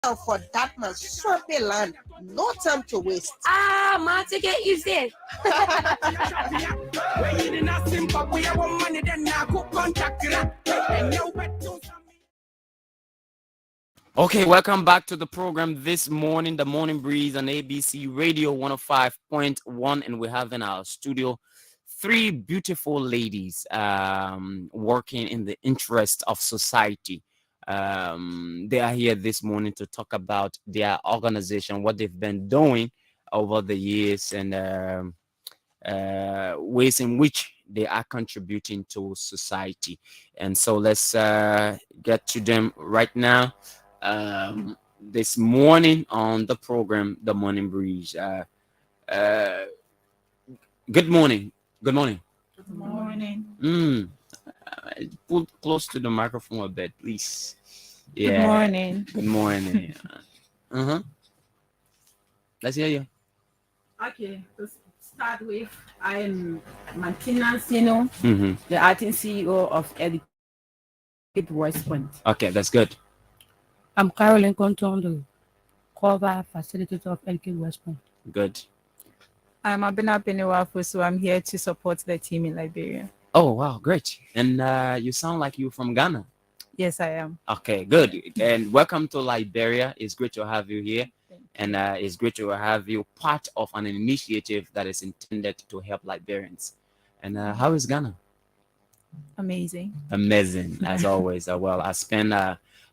for that man swampy land. No time to waste. Man, take it easy. Okay, welcome back to the program this morning, the Morning Breeze on ABC Radio 105.1, and we have in our studio three beautiful ladies working in the interest of society. They are here this morning to talk about their organization, what they've been doing over the years, and ways in which they are contributing to society. And so let's get to them right now. This morning on the program, The Morning Breeze. Uh, Good morning. Good morning. Good morning. Pull close to the microphone a bit, please. Good morning. Good morning. Let's hear you. Okay, to start with, I am Martina Sino, the acting CEO of Educate West Point. Okay, that's good. I'm Caroline Conton, the cover facilitator of Educate West Point. Good. I'm Abena Benewafu, so I'm here to support the team in Liberia. Oh, wow, great. And you sound like you're from Ghana. Yes, I am. Okay, good. And welcome to Liberia. It's great to have you here. And it's great to have you part of an initiative that is intended to help Liberians. And how is Ghana? Amazing. Amazing, as always. Well, I spent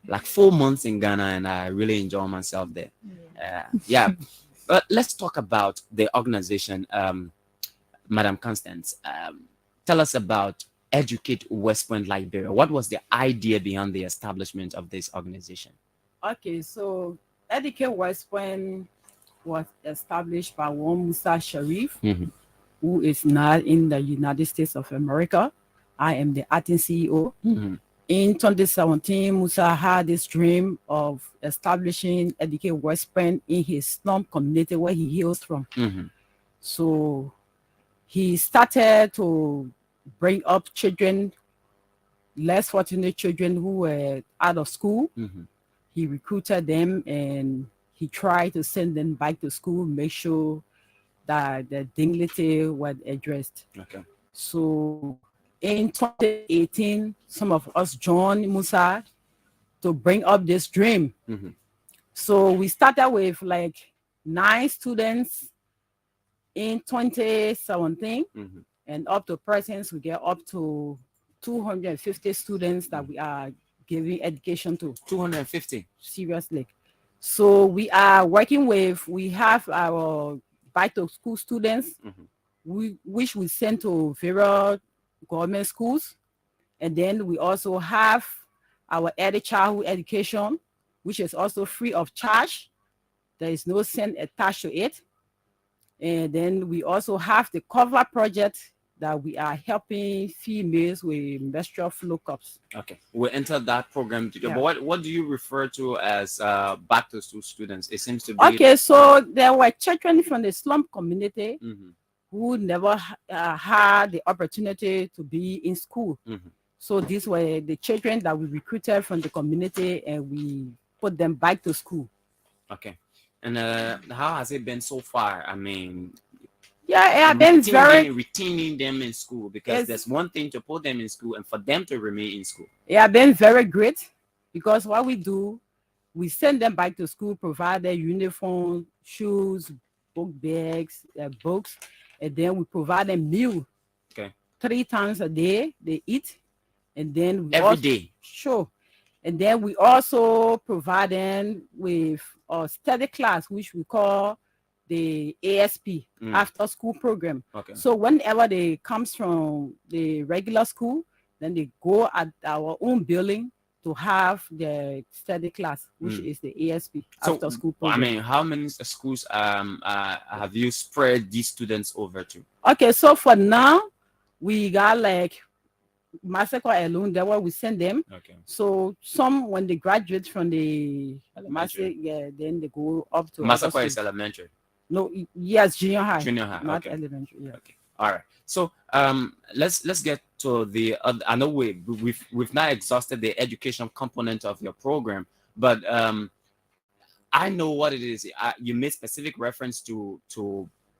like 4 months in Ghana, and I really enjoy myself there. Yeah. But let's talk about the organization, Madam Constance. Tell us about Educate West Point Liberia. What was the idea behind the establishment of this organization? Okay, so Educate West Point was established by one Musa Sharif, who is now in the United States of America. I am the acting CEO. In 2017, Musa had this dream of establishing Educate West Point in his slum community where he hails from. So he started to bring up children, less fortunate children who were out of school. He recruited them and he tried to send them back to school, make sure that the dignity was addressed. Okay. So in 2018, some of us joined Musa to bring up this dream. So we started with like 9 students in 2017, and up to present, we get up to 250 students that we are giving education to. 250? Seriously. So we are working with, we have our back to school students, which we send to various government schools. And then we also have our early childhood education, which is also free of charge. There is no cent attached to it. And then we also have the cover project that we are helping females with menstrual flow cups. Okay, we'll enter that program today. But what do you refer to as back to school students? It seems to be... Okay, so there were children from the slum community who never had the opportunity to be in school. So these were the children that we recruited from the community and we put them back to school. Okay. And how has it been so far? I mean... Yeah, it has been very... retaining them in school, because there's one thing to put them in school and for them to remain in school. It has been very great, because what we do, we send them back to school, provide their uniform, shoes, book bags, books, and then we provide them meal. Okay. 3 times a day they eat, and then we every day. Sure. And then we also provide them with a study class, which we call the ASP, after school program. Okay. So whenever they comes from the regular school, then they go at our own building to have the study class, which is the ASP, after school program. I mean, how many schools have you spread these students over to? Okay, so for now, we got like Massacre alone, that's where we send them. Okay. So some, when they graduate from the Massacre, then they go up to... Massacre is elementary. No, yes, junior high. Junior high, not okay. Elementary. Yeah. Okay, all right. So let's get to the. I know we've now exhausted the education component of your program, but I know what it is. You made specific reference to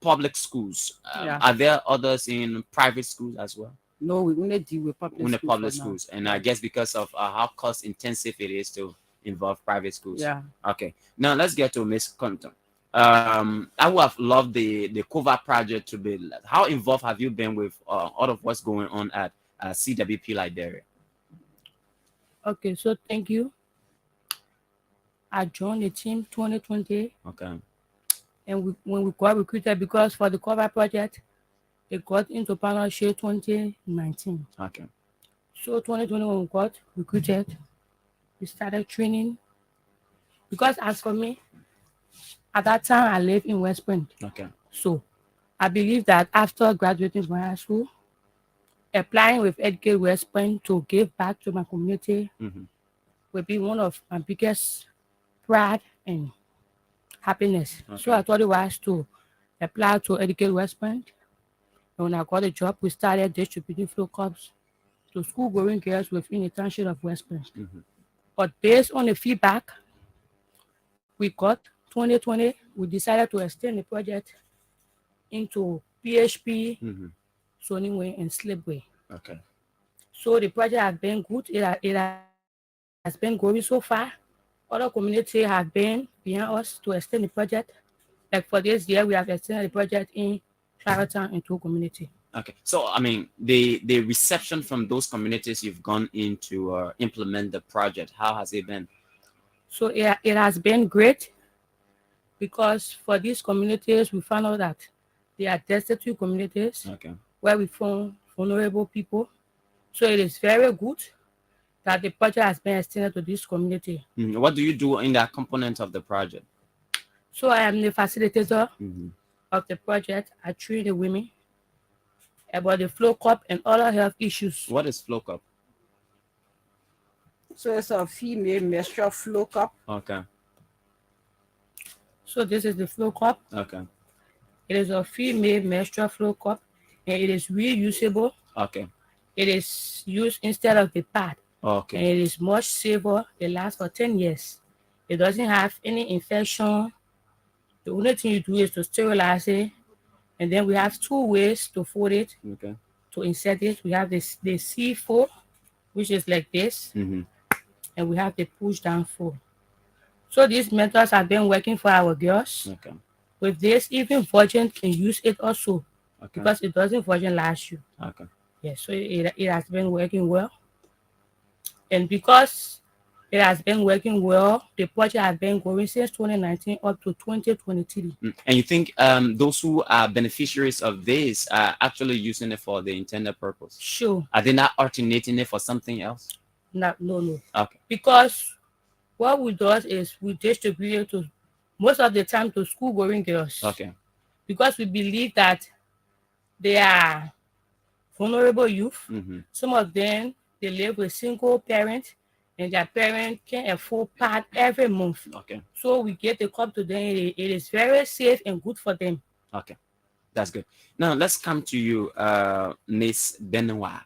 public schools. Yeah. Are there others in private schools as well? No, we only deal with public In the schools public for now. schools, and I guess because of how cost intensive it is to involve private schools. Yeah. Okay. Now let's get to Miss Compton. I would have loved the cover project to be. How involved have you been with all of what's going on at CWP Liberia? Okay, so thank you. I joined the team 2020, Okay. and when we got recruited, because for the cover project, it got into partnership 2019. Okay. So 2020, when we got recruited, we started training. Because as for me, at that time, I lived in West Point. Okay. So I believe that after graduating from high school, applying with Educate West Point to give back to my community Mm-hmm. will be one of my biggest pride and happiness. So Okay. I thought it was to apply to Educate West Point. And when I got a job, we started distributing flow cups to school-going girls within the township of West Point. Mm-hmm. But based on the feedback we got 2020, we decided to extend the project into PHP, Mm-hmm. Sony Way, and Slipway. Okay. So the project has been good. It has been going so far. Other communities have been behind us to extend the project. Like for this year, we have extended the project in Charlottetown and two community. Okay. So I mean, the reception from those communities you've gone in to implement the project, how has it been? So it has been great, because for these communities, we found out that they are destitute communities Okay. where we found vulnerable people. So it is very good that the project has been extended to this community. What do you do in that component of the project? So I am the facilitator Mm-hmm. of the project. I train the women about the flow cup and other health issues. What is Flow Cup? So it's a female menstrual flow cup. Okay. So this is the flow cup. Okay. It is a female menstrual flow cup, and it is reusable. Okay. It is used instead of the pad, and Okay. it is much safer. It lasts for 10 years. It doesn't have any infection. The only thing you do is to sterilize it, and then we have two ways to fold it, Okay. to insert it. We have the C4, which is like this, Mm-hmm. and we have the push down fold. So these methods have been working for our girls. Okay. With this, even virgin can use it also, Okay. because it doesn't virgin last you. Okay. Yes, so it has been working well. And because it has been working well, the project has been going since 2019 up to 2023. And you think those who are beneficiaries of this are actually using it for the intended purpose? Sure. Are they not alternating it for something else? No. Okay. Because what we do is we distribute it to most of the time to school-going girls. Okay. Because we believe that they are vulnerable youth. Mm-hmm. Some of them, they live with single parents, and their parent can afford pad every month. Okay. So we get the cup to them. It is very safe and good for them. Okay. That's good. Now let's come to you, Miss Benoit.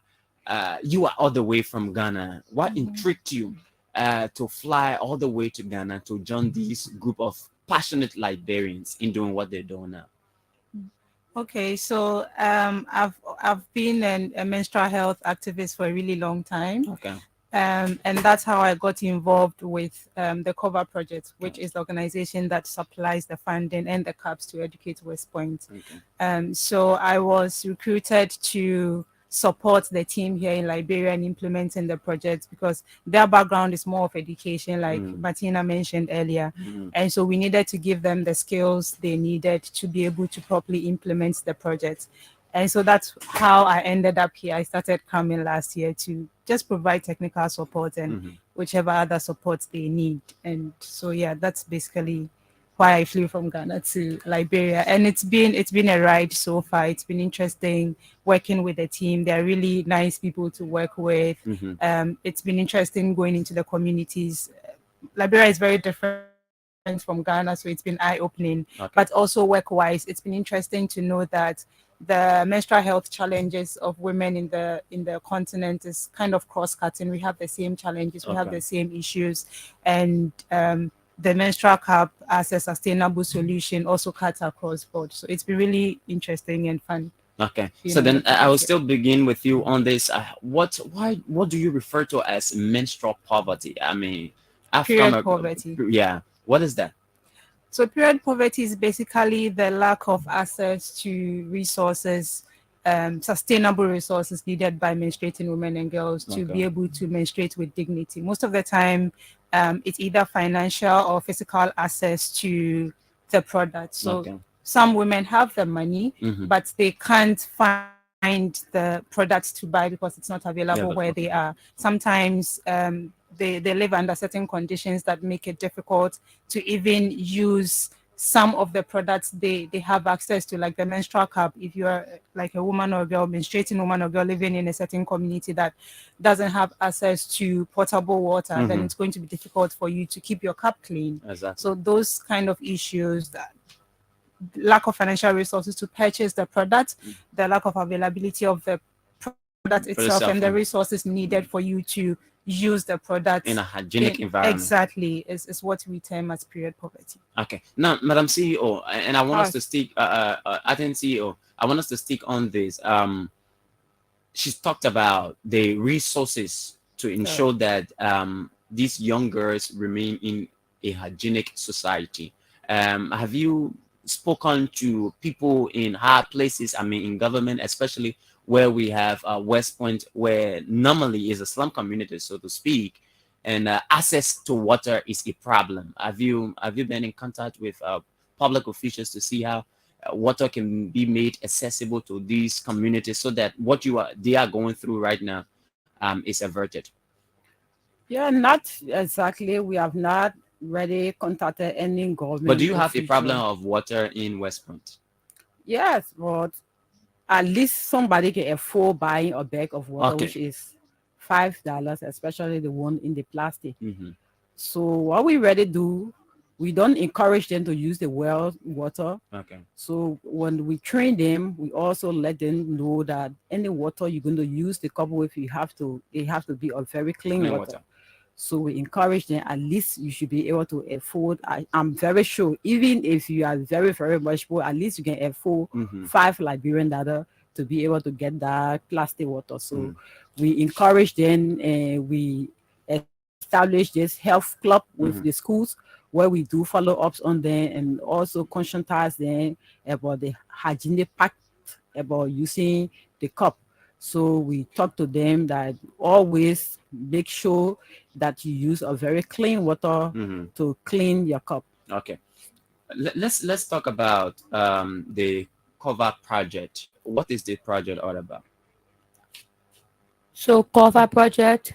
You are all the way from Ghana. What intrigued you to fly all the way to Ghana to join this group of passionate Liberians in doing what they're doing now? Okay, so I've been a menstrual health activist for a really long time. Okay. And that's how I got involved with the COVER project, which is the organization that supplies the funding and the cups to Educate West Point. Okay. So I was recruited to support the team here in Liberia in implementing the project, because their background is more of education, like Martina mentioned earlier. And so we needed to give them the skills they needed to be able to properly implement the project. And so that's how I ended up here. I started coming last year to just provide technical support and whichever other support they need. And so, yeah, that's basically why I flew from Ghana to Liberia. And it's been a ride so far. It's been interesting working with the team. They're really nice people to work with. It's been interesting going into the communities. Liberia is very different from Ghana, so it's been eye-opening. But also work-wise, it's been interesting to know that the menstrual health challenges of women in the continent is kind of cross-cutting. We have the same challenges, we have the same issues, and the menstrual cup as a sustainable solution also cuts across board. So it's been really interesting and fun. Okay, You so know, then the I will project. still begin with you on this. What do you refer to as menstrual poverty? I mean, Period poverty. Yeah, what is that? So period poverty is basically the lack of access to resources, sustainable resources needed by menstruating women and girls to be able to menstruate with dignity. Most of the time, it's either financial or physical access to the product. So some women have the money, but they can't find the products to buy because it's not available where they are. Sometimes they live under certain conditions that make it difficult to even use some of the products they have access to, like the menstrual cup. If you are like a woman or a girl, menstruating woman or girl living in a certain community that doesn't have access to potable water, then it's going to be difficult for you to keep your cup clean. Exactly. So those kind of issues, that lack of financial resources to purchase the product, the lack of availability of the product itself, and the resources needed for you to use the product in a hygienic environment. Exactly, is what we term as period poverty. Okay, now, Madam CEO, and I want us to stick, acting CEO, I want us to stick on this. She's talked about the resources to ensure that these young girls remain in a hygienic society. Have you spoken to people in high places, I mean in government, especially where we have West Point, where normally is a slum community, so to speak, and access to water is a problem? Have you been in contact with public officials to see how water can be made accessible to these communities so that what they are going through right now is averted? Yeah, not exactly. We have not really contacted any government. But do you have a problem of water in West Point? Yes, but at least somebody can afford buying a bag of water, which is $5, especially the one in the plastic. So what we really do, we don't encourage them to use the well water. So when we train them, we also let them know that any water you're going to use the cup with, it have to be a very clean water. So we encourage them, at least you should be able to afford. I'm very sure, even if you are very, very much poor, at least you can afford $5 Liberian to be able to get that plastic water. So we encourage them, and we establish this health club with the schools where we do follow-ups on them, and also conscientize them about the hygienic part about using the cup. So we talk to them that always make sure that you use a very clean water to clean your cup. Okay, let's talk about the Cover project. What is the project all about? So Cover project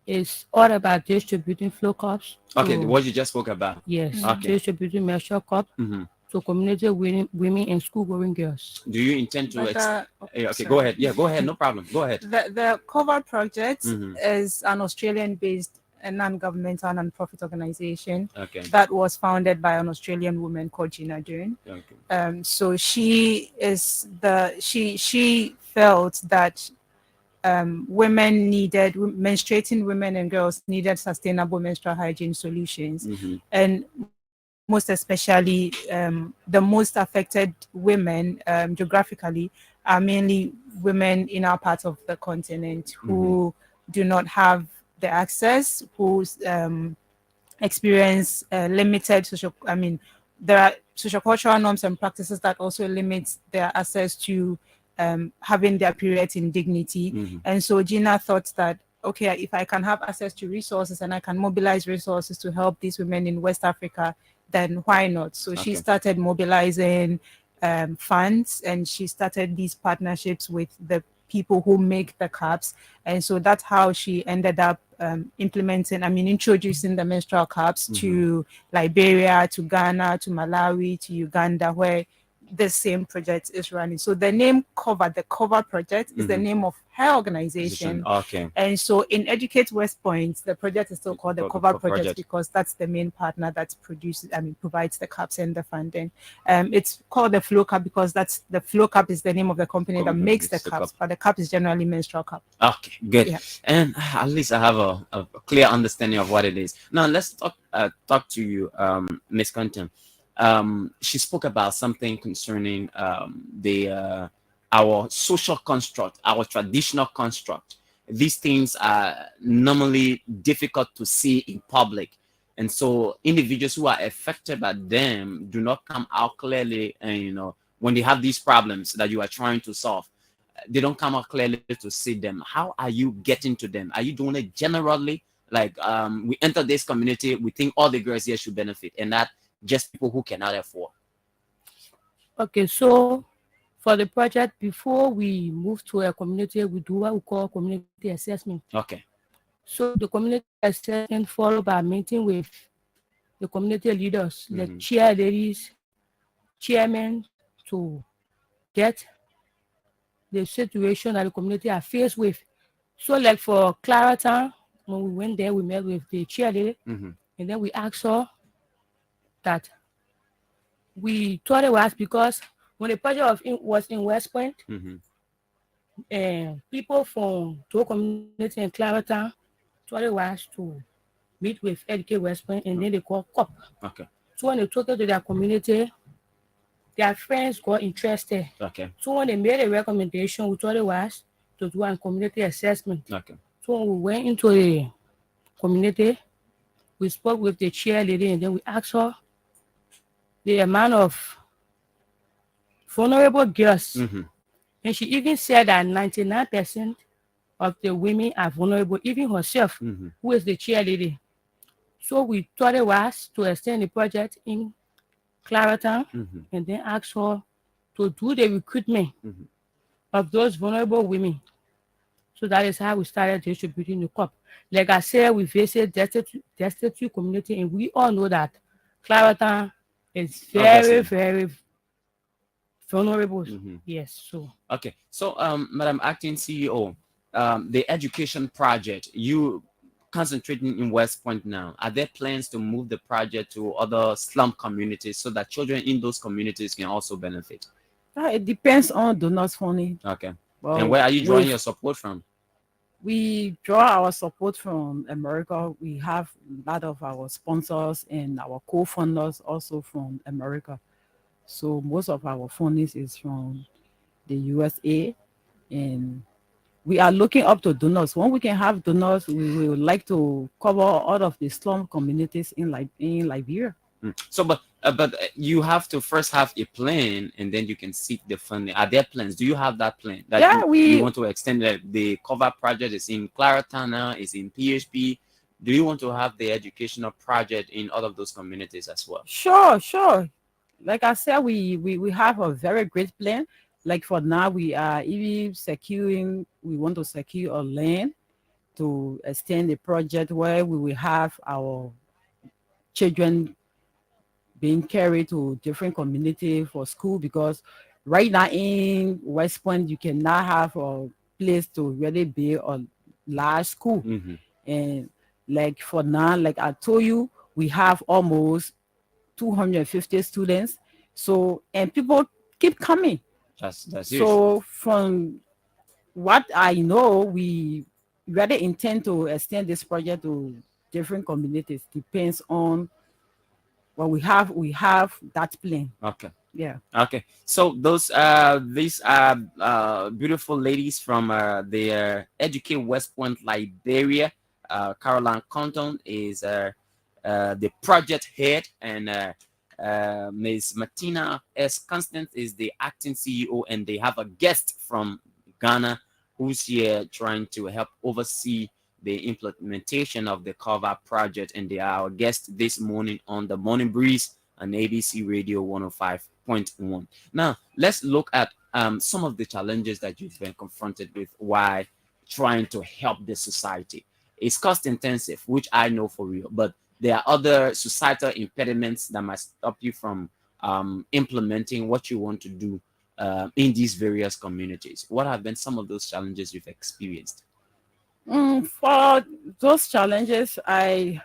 is all about distributing flow cups. Okay, what you just spoke about. Yes, distributing menstrual cup to community women and school-going girls. Do you intend to? Okay, go ahead. Yeah, go ahead. No problem. Go ahead. The Cover project is an Australian-based a non-governmental non-profit organization that was founded by an Australian woman called Gina Dune. So she felt that menstruating women and girls needed sustainable menstrual hygiene solutions, and most especially the most affected women geographically are mainly women in our part of the continent who do not have the access, who experience limited there are sociocultural norms and practices that also limit their access to having their periods in dignity. And so Gina thought that, okay, if I can have access to resources and I can mobilize resources to help these women in West Africa, then why not? So she started mobilizing funds, and she started these partnerships with the people who make the cups. And so that's how she ended up introducing the menstrual cups to Liberia, to Ghana, to Malawi, to Uganda, where the same project is running. So the name the cover project is the name of her organization. Okay. And so in Educate West Point, the project is still called the Cover Project because that's the main partner that provides the cups and the funding. It's called the Flow Cup because the Flow Cup is the name of the company that makes the cups, but the cup is generally menstrual cup. Okay, good. Yeah. And at least I have a clear understanding of what it is. Now let's talk to you, Miss Quentin. She spoke about something concerning our social construct, our traditional construct. These things are normally difficult to see in public, and so individuals who are affected by them do not come out clearly. And when they have these problems that you are trying to solve, they don't come out clearly to see them. How are you getting to them? Are you doing it generally? Like we enter this community, we think all the girls here should benefit, and not just people who cannot afford. Okay, so for the project, before we move to a community, we do what we call community assessment. Okay. So the community assessment followed by meeting with the community leaders, the chair ladies, chairmen, to get the situation that the community are faced with. So like for Claratown, when we went there, we met with the chair lady, and then we asked her that we thought it was because when the project was in West Point, people from the community in Claratown thought it was to meet with Educate West Point, and then they called COP. Okay. So when they took it to their community, their friends got interested. Okay. So when they made a recommendation, we thought it was to do a community assessment. Okay. So when we went into the community, we spoke with the chair lady, and then we asked her the amount of vulnerable girls. And she even said that 99% of the women are vulnerable, even herself, who is the chair lady. So we thought it was to extend the project in Claratown, and then ask her to do the recruitment of those vulnerable women. So that is how we started distributing the cup. Like I said, we visit destitute community, and we all know that Claratown is very, very vulnerable. Yes. So okay. So Madam Acting CEO, the education project, you concentrating in West Point now, are there plans to move the project to other slum communities so that children in those communities can also benefit? It depends on donors funding. Okay. Well, and where are you drawing your support from? We draw our support from America. We have a lot of our sponsors and our co-funders also from America. So most of our funding is from the USA, and we are looking up to donors. When we can have donors, we would like to cover all of the slum communities in Liberia. So, but you have to first have a plan, and then you can seek the funding. Are there plans? Do you have that plan? That you want to extend the cover project is in Claratown, is in PHP. Do you want to have the educational project in all of those communities as well? Sure. Like I said, we have a very great plan. Like for now, we are even we want to secure a land to extend the project where we will have our children being carried to different communities for school, because right now in West Point, you cannot have a place to really be a large school. And like for now, like I told you, we have almost 250 students. So, and people keep coming. That's so huge. From what I know, we really intend to extend this project to different communities. Depends on what we have. We have that plan. Okay. Yeah. Okay. So these beautiful ladies from the Educate West Point, Liberia. Caroline Compton is the project head, and Ms. Martina S. Constance is the acting CEO, and they have a guest from Ghana who's here trying to help oversee the implementation of the cover project, and they are our guest this morning on the Morning Breeze on ABC Radio 105.1. Now, let's look at some of the challenges that you've been confronted with while trying to help the society. It's cost intensive, which I know for real, but there are other societal impediments that might stop you from implementing what you want to do in these various communities? What have been some of those challenges you've experienced? For those challenges, I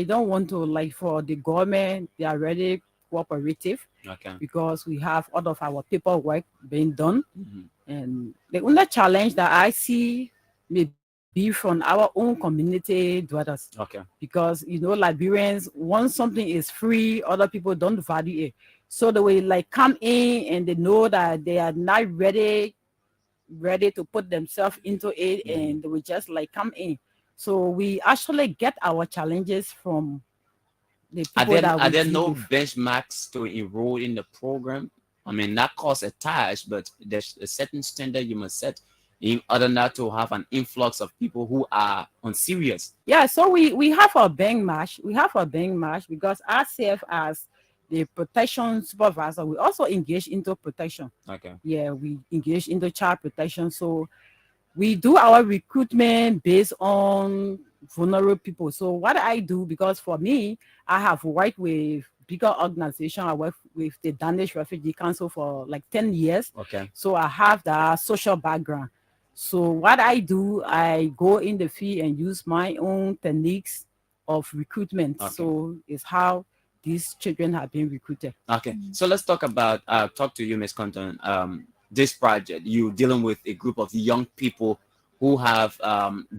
don't want to, like, for the government, they are really cooperative Okay. because we have all of our paperwork being done. Mhm. And the only challenge that I see may be from our own community dwellers. Okay. Because, Liberians, once something is free, other people don't value it. So they will, like, come in and they know that they are not ready to put themselves into it, and they will just, like, come in. So we actually get our challenges from the people that Are we there deal no with. benchmarks to enroll in the program? I mean, that costs attached, but there's a certain standard you must set in order not to have an influx of people who are unserious. Yeah, so we have a bank match. We have a bank match because ourselves as the protection supervisor, we also engage into protection. Okay. Yeah, we engage into child protection. So we do our recruitment based on vulnerable people. So what I do, because for me, I have worked with bigger organization. I work with the Danish Refugee Council for like 10 years. Okay. So I have the social background. So what I do, I go in the field and use my own techniques of recruitment. Okay. So it's how these children have been recruited. Okay. So let's talk about talk to you, Ms. Compton. This project, you dealing with a group of young people who have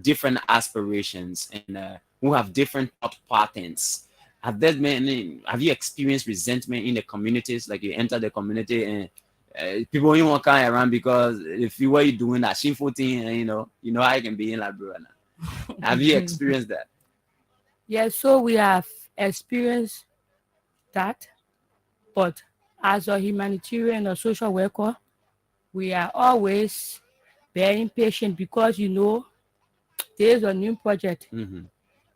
different aspirations and who have different thought patterns. Have you experienced resentment in the communities? Like you enter the community and people you want to come around because if you were doing that shameful thing, and you know how it can be in Liberia now. Have you experienced that? Yes, so we have experienced that, but as a humanitarian or social worker, we are always very patient because there's a new project, Mm-hmm.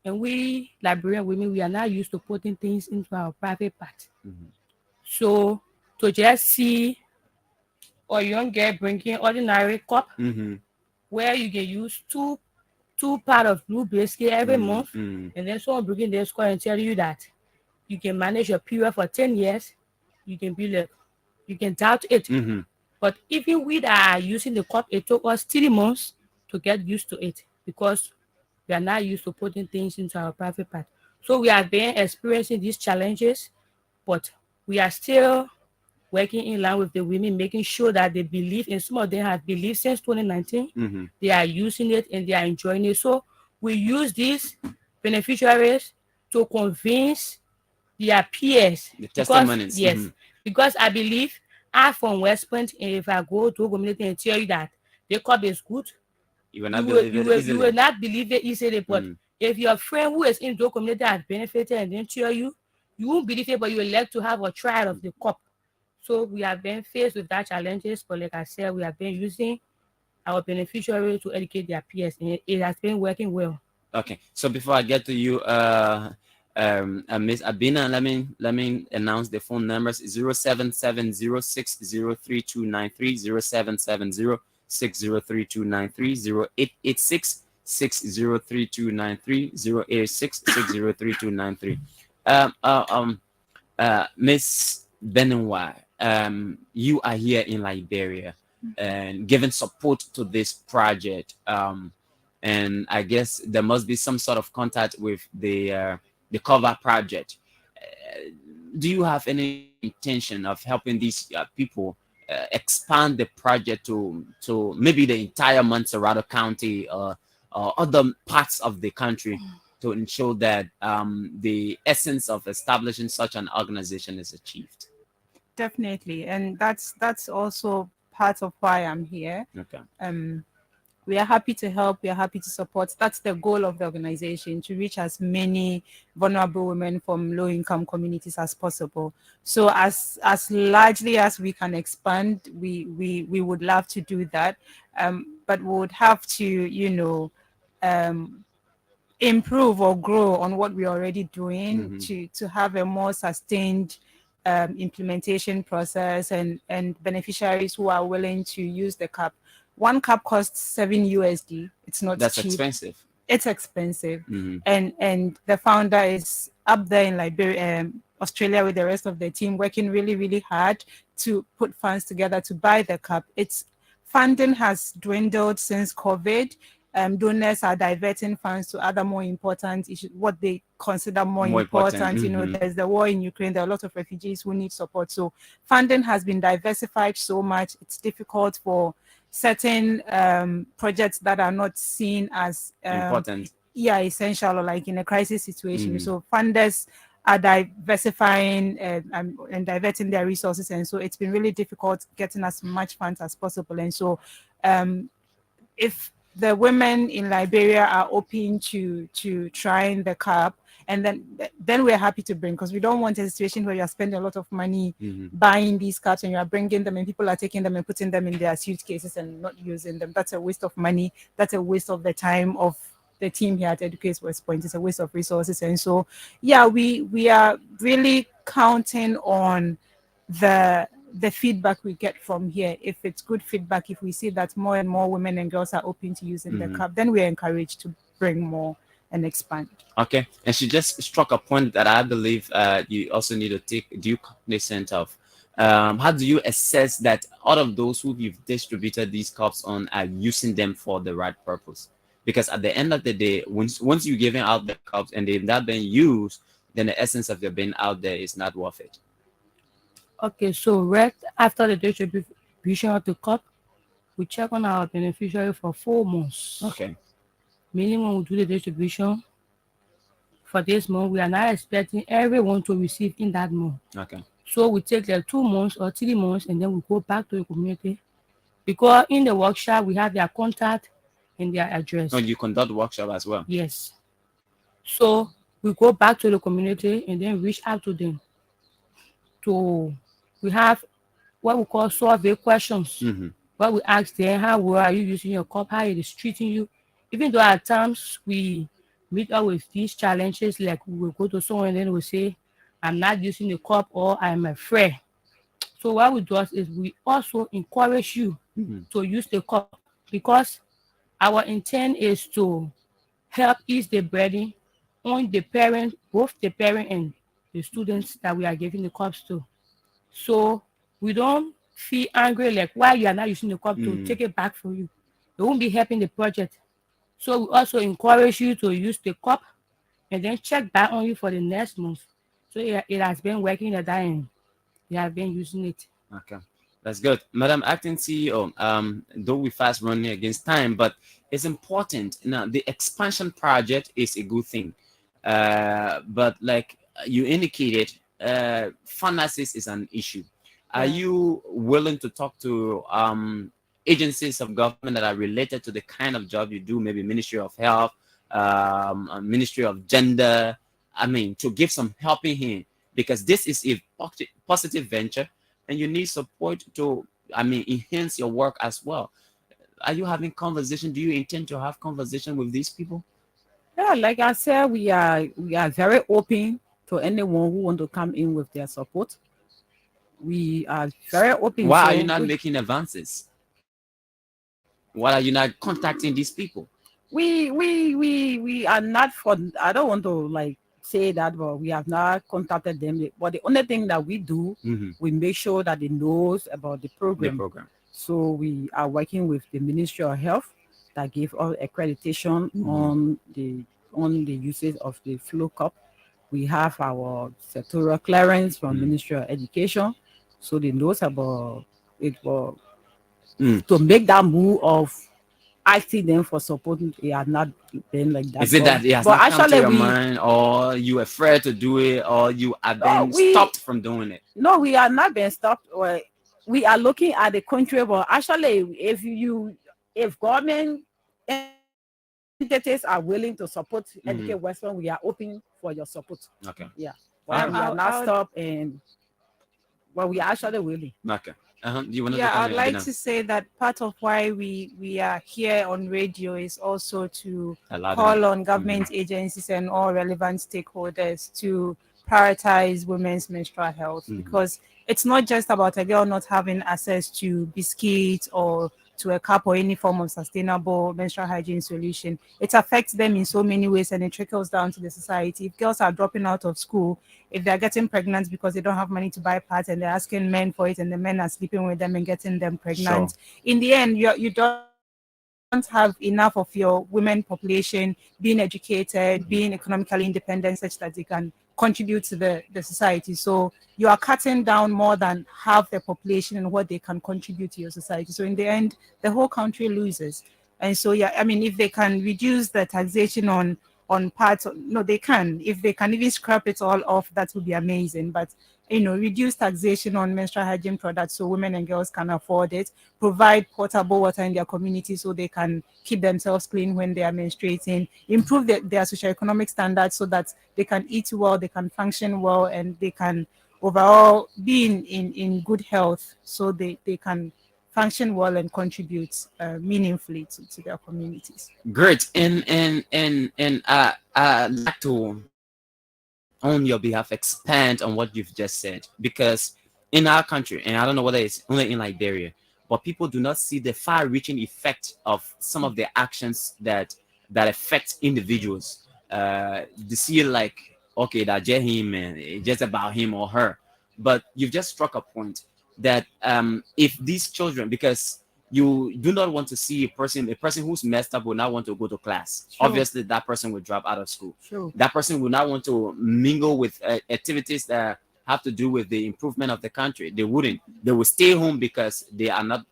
and we Liberian women, we are not used to putting things into our private part. Mm-hmm. So to just see a young girl bringing ordinary cup Mm-hmm. where you can use two part of blue biscuit every month, Mm-hmm. and then someone bringing their score and tell you that you can manage your period for 10 years, you can be like, you can doubt it. Mm-hmm. But even we that are using the cup, it took us 3 months to get used to it because we are not used to putting things into our private part. So we have been experiencing these challenges, but we are still working in line with the women, making sure that they believe, and some of them have believed since 2019. Mm-hmm. They are using it and they are enjoying it. So we use these beneficiaries to convince their peers. The testimonies. Yes, Mhm. because I believe I from West Point, and if I go to a community and tell you that the cup is good, You will not believe it you easily. will not believe it easily. But Mm. if your friend who is in the community has benefited and then tell you, you won't believe it, but you will like to have a trial of the cup. So we have been faced with that challenges, but like I said, we have been using our beneficiaries to educate their peers, and it has been working well. Okay. So before I get to you, Miss Abina, let me announce the phone numbers: 0770603293, 0770603293, 0886603293, 0886603293. Miss Benenwa, you are here in Liberia and giving support to this project. And I guess there must be some sort of contact with the cover project. Do you have any intention of helping these people expand the project to maybe the entire Montserrat County or other parts of the country to ensure that the essence of establishing such an organization is achieved? Definitely, and that's also part of why I'm here. Okay. We are happy to help. We are happy to support. That's the goal of the organization, to reach as many vulnerable women from low-income communities as possible. So as largely as we can expand, we would love to do that. But we would have to, improve or grow on what we're already doing to have a more sustained implementation process and beneficiaries who are willing to use the cup. One cup costs $7 USD. It's not That's cheap. expensive. It's expensive. Mhm. And the founder is up there in Liberia, Australia with the rest of the team, working really, really hard to put funds together to buy the cup. Its funding has dwindled since COVID. Donors are diverting funds to other more important issues, what they consider more important. You know, there's the war in Ukraine. There are a lot of refugees who need support. So funding has been diversified so much. It's difficult for certain projects that are not seen as important. Yeah, essential or like in a crisis situation. So funders are diversifying and diverting their resources, and so it's been really difficult getting as much funds as possible. And so if the women in Liberia are open to trying the cup, and then we're happy to bring, because we don't want a situation where you're spending a lot of money buying these cups and you're bringing them and people are taking them and putting them in their suitcases and not using them. That's a waste of money. That's a waste of the time of the team here at Educate West Point. It's a waste of resources. And so, yeah, we are really counting on the feedback we get from here. If it's good feedback, if we see that more and more women and girls are open to using the cup, then we're encouraged to bring more and expand. Okay. And she just struck a point that I believe you also need to take due cognizance of. How do you assess that all of those who you've distributed these cups on are using them for the right purpose? Because at the end of the day, once you're giving out the cups and they've not been used, then the essence of your being out there is not worth it. Okay, so right after the distribution of the cup, we check on our beneficiary for 4 months. Okay. Meaning when we do the distribution for this month, we are not expecting everyone to receive in that month. Okay. So we take like 2 months or 3 months and then we go back to the community. Because in the workshop, we have their contact and their address. Oh, you conduct workshop as well? Yes. So we go back to the community and then reach out to them. We have what we call survey questions. What we ask them, how well are you using your cup, how it is treating you. Even though at times we meet up with these challenges, like we will go to someone and then we say, I'm not using the cup or I'm afraid. So what we do is we also encourage you to use the cup, because our intent is to help ease the burden on the parent, both the parent and the students that we are giving the cups to. So we don't feel angry like why you are not using the cup to take it back for you. It won't be helping the project. So we also encourage you to use the cup and then check back on you for the next month. So it has been working at that end. You have been using it. Okay. That's good. Madam Acting CEO, though we fast running against time, but it's important. Now, the expansion project is a good thing. But like you indicated, finances is an issue. Are you willing to talk to agencies of government that are related to the kind of job you do, maybe Ministry of Health, Ministry of Gender, to give some helping hand? Because this is a positive venture and you need support to, enhance your work as well. Are you having conversation? Do you intend to have conversation with these people? Yeah, like I said, we are very open to anyone who want to come in with their support. We are very open. Why are you not making advances? Why are you not contacting these people? We are not I don't want to say that, but we have not contacted them. But the only thing that we do, we make sure that they knows about the program. So we are working with the Ministry of Health that give us accreditation on the usage of the Flow Cup. We have our sectoral clearance from Ministry of Education, so they knows about it. To make that move of asking them for support, they are not been like that. Is it that it has not come to your mind, or you afraid to do it, or you have been stopped from doing it? No, we are not being stopped. Or we are looking at the country, but actually, if government entities are willing to support Educate West Point, we are open for your support. Okay. Yeah. Well, we are not stopped, and we are actually willing. Okay. I'd like to say that part of why we are here on radio is also to call on government agencies and all relevant stakeholders to prioritize women's menstrual health, because it's not just about a girl not having access to biscuits or to a cup or any form of sustainable menstrual hygiene solution. It affects them in so many ways, and it trickles down to the society. If girls are dropping out of school, if they're getting pregnant because they don't have money to buy pads and they're asking men for it, and the men are sleeping with them and getting them pregnant, in the end, you don't have enough of your women population being educated, being economically independent, such that they can contribute to the society. So you are cutting down more than half the population and what they can contribute to your society. So in the end, the whole country loses. And so, yeah, I mean, if they can reduce the taxation on parts, no, they can. If they can even scrap it all off, that would be amazing. But reduce taxation on menstrual hygiene products so women and girls can afford it, provide potable water in their community so they can keep themselves clean when they are menstruating, improve their socioeconomic standards so that they can eat well, they can function well, and they can overall be in good health so they can function well and contribute meaningfully to their communities. Great. And I'd like to, on your behalf, expand on what you've just said, because in our country, and I don't know whether it's only in Liberia, but people do not see the far-reaching effect of some of the actions that affect individuals. They see like, okay, that just him and it's just about him or her. But you've just struck a point that if these children, because you do not want to see a person who's messed up will not want to go to class. Sure. Obviously, that person will drop out of school. Sure. That person will not want to mingle with activities that have to do with the improvement of the country. They wouldn't. They will stay home because they are not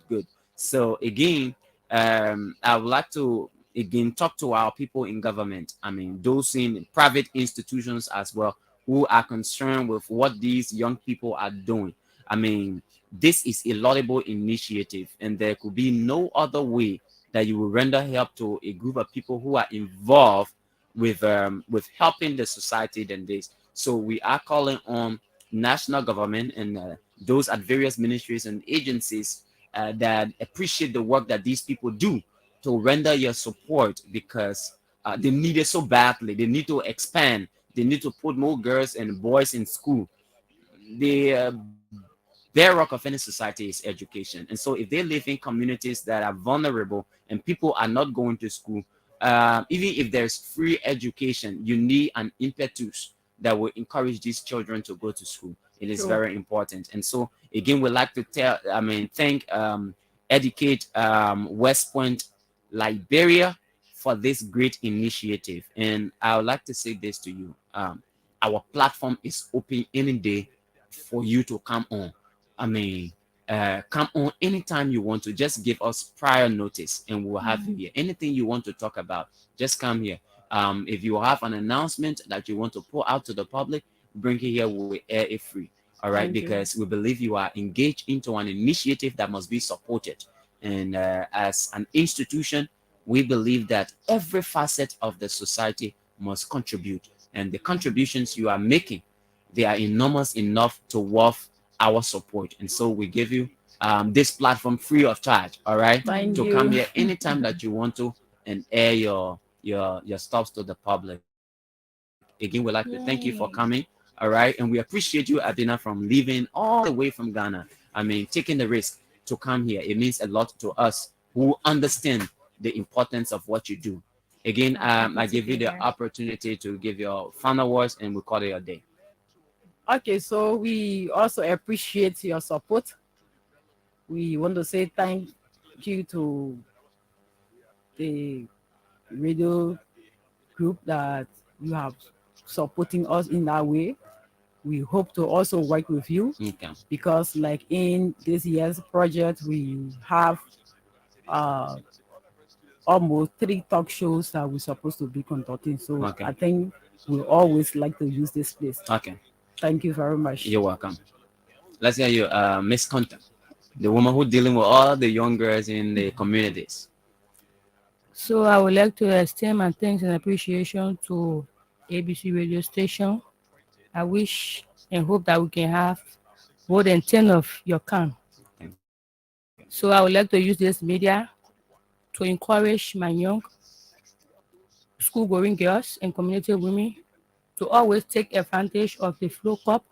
good. So again, I would like to again talk to our people in government. I mean, those in private institutions as well, who are concerned with what these young people are doing. I mean, this is a laudable initiative, and there could be no other way that you will render help to a group of people who are involved with helping the society than this. So we are calling on national government and those at various ministries and agencies that appreciate the work that these people do to render your support, because they need it so badly. They need to expand. They need to put more girls and boys in school. The bedrock of any society is education. And so if they live in communities that are vulnerable and people are not going to school, even if there's free education, you need an impetus that will encourage these children to go to school. It is very important. And so again, we'd like to thank Educate West Point Liberia for this great initiative. And I would like to say this to you. Our platform is open any day for you to come on. I mean, come on anytime you want to. Just give us prior notice and we'll have you here. Anything you want to talk about, just come here. If you have an announcement that you want to put out to the public, bring it here. We'll air it free. All right, because we believe you are engaged into an initiative that must be supported. And as an institution, we believe that every facet of the society must contribute. And the contributions you are making, they are enormous enough to worth our support. And so we give you this platform free of charge. All right, to come here anytime that you want to and air your stuffs to the public. Again, we'd like to thank you for coming. All right, and we appreciate you, Adina, from leaving all the way from Ghana. I mean, taking the risk to come here. It means a lot to us who understand the importance of what you do. Again, I give you the opportunity to give your final words, and we call it a day. Okay, so we also appreciate your support. We want to say thank you to the radio group that you have supporting us in that way. We hope to also work with you because like in this year's project, we have almost 3 talk shows that we're supposed to be conducting. So I think we always like to use this place. Okay. Thank you very much. You're welcome. Let's hear you, Miss Conta, the woman who's dealing with all the young girls in the communities. So I would like to extend my thanks and appreciation to ABC radio station. I wish and hope that we can have more than 10 of your kind. So I would like to use this media to encourage my young school-going girls and community women to always take advantage of the Flow Cup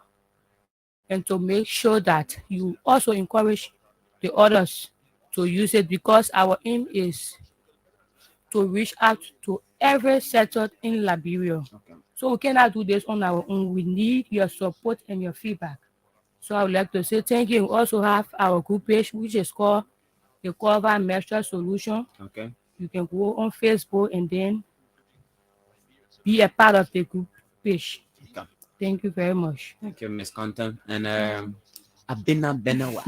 and to make sure that you also encourage the others to use it, because our aim is to reach out to every sector in Liberia. Okay. So we cannot do this on our own. We need your support and your feedback. So I would like to say thank you. We also have our group page, which is called the Cover Menstrual Solution. Okay. You can go on Facebook and then be a part of the group page. Okay. Thank you very much. Thank you, Miss Content. And Abina Benawa.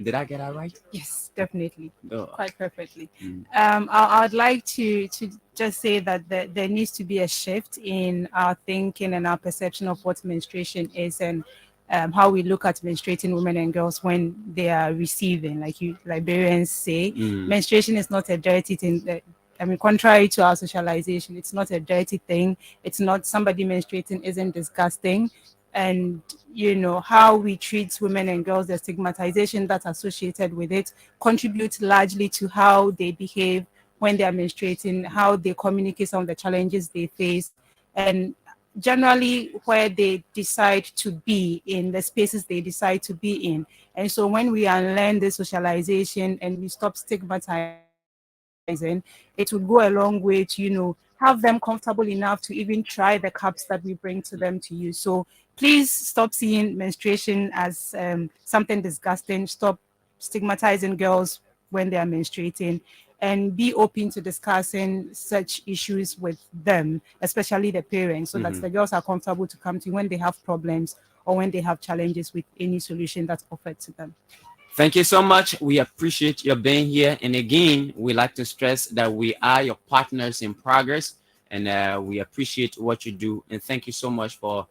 Did I get that right? Yes, definitely. Oh. Quite perfectly. Mm. I'd like to just say that there needs to be a shift in our thinking and our perception of what menstruation is, and how we look at menstruating women and girls when they are receiving. Like you Liberians say, menstruation is not a dirty thing. Contrary to our socialization, it's not a dirty thing. It's not, somebody menstruating isn't disgusting. And how we treat women and girls, the stigmatization that's associated with it contributes largely to how they behave when they are menstruating, how they communicate some of the challenges they face, and generally where they decide to be in, the spaces they decide to be in. And so when we unlearn the socialization and we stop stigmatizing, it would go a long way to have them comfortable enough to even try the cups that we bring to them to use. So please stop seeing menstruation as something disgusting. Stop stigmatizing girls when they are menstruating, and be open to discussing such issues with them, especially the parents, so that the girls are comfortable to come to you when they have problems or when they have challenges with any solution that's offered to them. Thank you so much. We appreciate your being here. And again, we like to stress that we are your partners in progress, and we appreciate what you do. And thank you so much for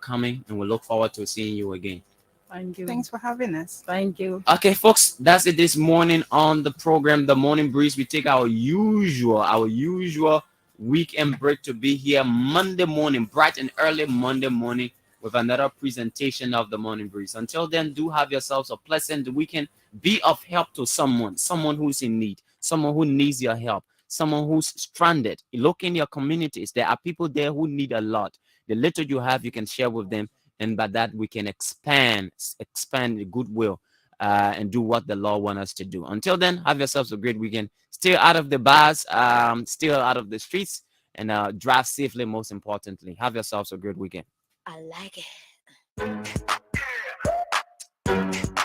coming, and we look forward to seeing you again. Thank you. Thanks for having us. Thank you. Okay, folks, that's it this morning on the program, The Morning Breeze. We take our usual weekend break to be here Monday morning, bright and early Monday morning, with another presentation of The Morning Breeze. Until then, do have yourselves a pleasant weekend. Be of help to someone who's in need, someone who needs your help, someone who's stranded. Look in your communities. There are people there who need a lot. The little you have, you can share with them. And by that, we can expand the goodwill and do what the Lord wants us to do. Until then, have yourselves a great weekend. Still out of the bars, still out of the streets, and drive safely, most importantly. Have yourselves a great weekend. I like it.